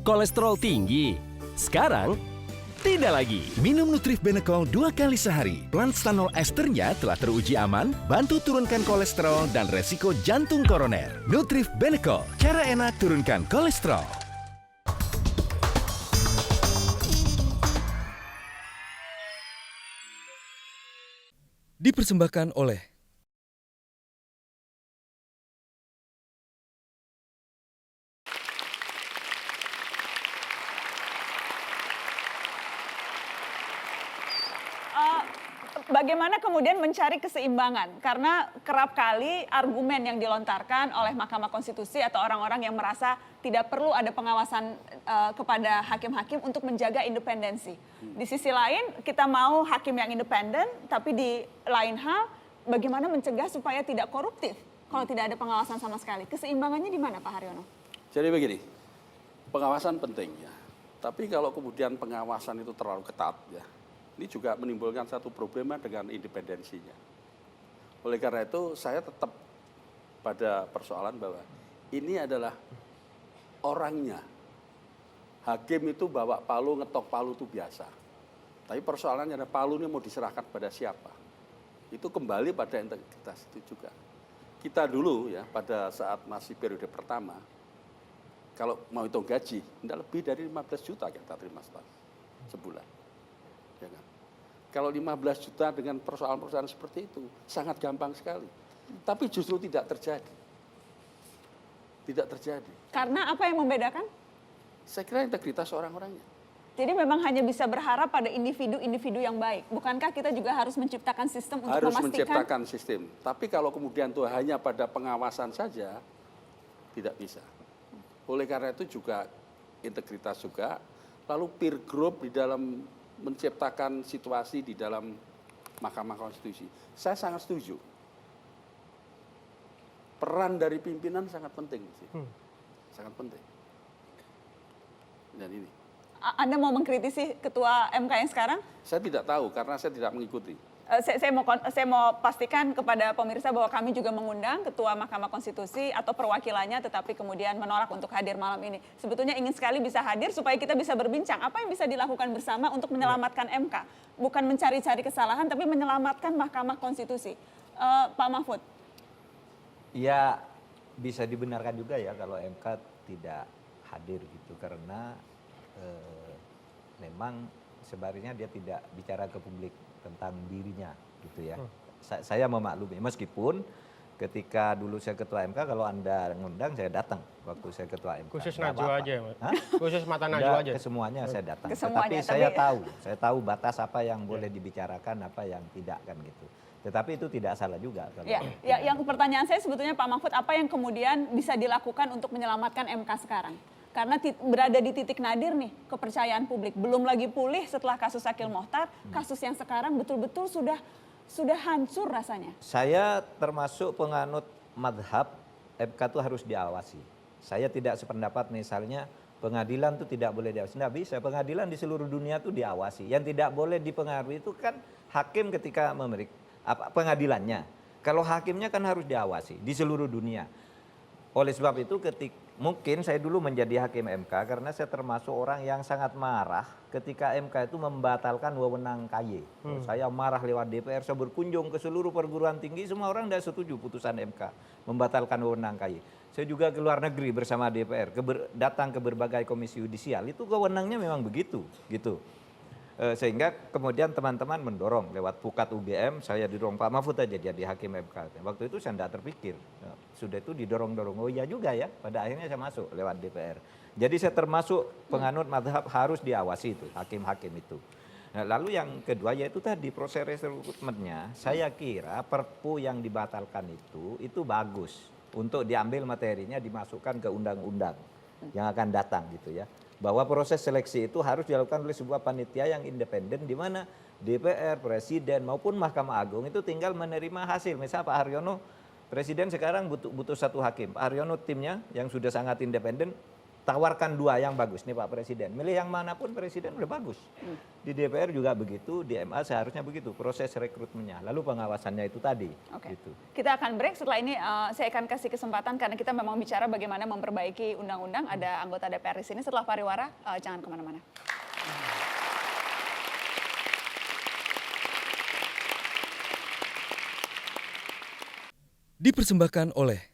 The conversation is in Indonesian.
Kolesterol tinggi? Sekarang tidak lagi. Minum Nutrif Benecol 2 kali sehari. Planstanol esternya telah teruji aman, bantu turunkan kolesterol dan resiko jantung koroner. Nutrif Benecol, cara enak turunkan kolesterol. Dipersembahkan oleh Bagaimana kemudian mencari keseimbangan? Karena kerap kali argumen yang dilontarkan oleh Mahkamah Konstitusi atau orang-orang yang merasa tidak perlu ada pengawasan kepada hakim-hakim untuk menjaga independensi. Di sisi lain kita mau hakim yang independen, tapi di lain hal bagaimana mencegah supaya tidak koruptif kalau tidak ada pengawasan sama sekali. Keseimbangannya di mana Pak Haryono? Jadi begini, pengawasan penting ya. Tapi kalau kemudian pengawasan itu terlalu ketat ya, ini juga menimbulkan satu problema dengan independensinya. Oleh karena itu saya tetap pada persoalan bahwa ini adalah orangnya. Hakim itu bawa palu, ngetok palu itu biasa. Tapi persoalannya ada palu ini mau diserahkan pada siapa. Itu kembali pada integritas itu juga. Kita dulu ya pada saat masih periode pertama, kalau mau hitung gaji, tidak lebih dari 15 juta kita terima sebulan. Ya kan? Kalau 15 juta dengan persoalan-persoalan seperti itu sangat gampang sekali. Tapi justru tidak terjadi. Tidak terjadi. Karena apa yang membedakan? Saya kira integritas orang-orangnya. Jadi memang hanya bisa berharap pada individu-individu yang baik. Bukankah kita juga harus menciptakan sistem untuk harus memastikan? menciptakan sistem. Tapi kalau kemudian itu hanya pada pengawasan saja, tidak bisa. Oleh karena itu juga integritas juga. Lalu peer group di dalam menciptakan situasi di dalam Mahkamah Konstitusi. Saya sangat setuju. Peran dari pimpinan sangat penting. Sangat penting. Dan ini. Anda mau mengkritisi Ketua MK yang sekarang? Saya tidak tahu karena saya tidak mengikuti. Saya mau pastikan kepada pemirsa bahwa kami juga mengundang Ketua Mahkamah Konstitusi atau perwakilannya, tetapi kemudian menolak untuk hadir malam ini. Sebetulnya ingin sekali bisa hadir supaya kita bisa berbincang apa yang bisa dilakukan bersama untuk menyelamatkan MK. Bukan mencari-cari kesalahan, tapi menyelamatkan Mahkamah Konstitusi. Pak Mahfud. Ya bisa dibenarkan juga ya kalau MK tidak hadir gitu karena memang sebenarnya dia tidak bicara ke publik tentang dirinya gitu ya. Saya memaklumi meskipun ketika dulu saya ketua MK kalau Anda ngundang saya datang waktu saya ketua MK. Khusus Najwa aja ya, khusus mata Najwa aja. Kesemuanya saya datang. Kesemuanya, Tetapi saya tahu batas apa yang boleh dibicarakan, apa yang tidak kan gitu. Tetapi itu tidak salah juga. Kalau yang pertanyaan saya sebetulnya Pak Mahfud, apa yang kemudian bisa dilakukan untuk menyelamatkan MK sekarang? Karena berada di titik nadir nih kepercayaan publik. Belum lagi pulih setelah kasus Akil Mohtar, kasus yang sekarang betul-betul sudah hancur rasanya. Saya termasuk penganut madhab MK itu harus diawasi. Saya tidak sependapat misalnya pengadilan itu tidak boleh diawasi. Tidak bisa, pengadilan di seluruh dunia itu diawasi. Yang tidak boleh dipengaruhi itu kan hakim ketika pengadilannya. Kalau hakimnya kan harus diawasi di seluruh dunia. Oleh sebab itu mungkin saya dulu menjadi hakim MK karena saya termasuk orang yang sangat marah ketika MK itu membatalkan wewenang KY. Saya marah lewat DPR, saya berkunjung ke seluruh perguruan tinggi, semua orang tidak setuju putusan MK membatalkan wewenang KY. Saya juga ke luar negeri bersama DPR, datang ke berbagai komisi yudisial, itu wewenangnya memang begitu gitu. Sehingga kemudian teman-teman mendorong lewat Pukat UGM, saya didorong Pak Mahfud aja jadi hakim MK. Waktu itu saya tidak terpikir, sudah itu didorong-dorong, oh iya juga ya, pada akhirnya saya masuk lewat DPR. Jadi saya termasuk penganut madhab harus diawasi itu, hakim-hakim itu. Nah, lalu yang kedua yaitu tadi proses rekrutmennya, saya kira perpu yang dibatalkan itu bagus untuk diambil materinya dimasukkan ke undang-undang yang akan datang gitu ya. Bahwa proses seleksi itu harus dilakukan oleh sebuah panitia yang independen di mana DPR, Presiden maupun Mahkamah Agung itu tinggal menerima hasil. Misal Pak Haryono, Presiden sekarang butuh satu hakim. Pak Haryono timnya yang sudah sangat independen tawarkan 2 yang bagus nih Pak Presiden. Milih yang manapun Presiden udah bagus. Di DPR juga begitu, di MA seharusnya begitu. Proses rekrutmennya, lalu pengawasannya itu tadi. Oke. Gitu. Kita akan break. Setelah ini saya akan kasih kesempatan karena kita memang bicara bagaimana memperbaiki undang-undang. Ada anggota DPR di sini. Setelah pariwara, jangan kemana-mana. Dipersembahkan oleh